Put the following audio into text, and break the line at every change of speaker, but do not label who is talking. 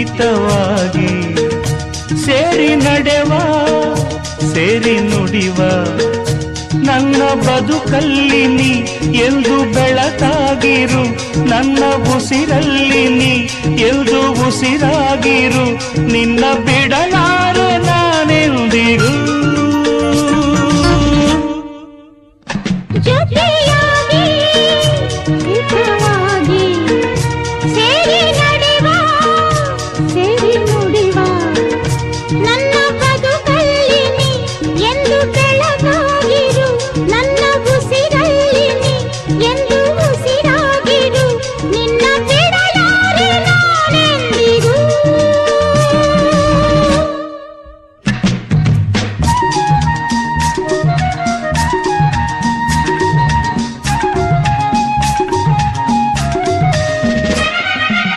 ಹಿತವಾಗಿ ಸೇರಿ ನಡೆವ ಸೇರಿ ನುಡಿವ ನನ್ನ ಬದುಕಲ್ಲಿ ನೀ ಎಂದು ಬೆಳಕಾಗಿರು ನನ್ನ ಉಸಿರಲ್ಲಿ ನೀ ಎಂದು ಉಸಿರಾಗಿರು ನಿನ್ನ ಬಿಡಲ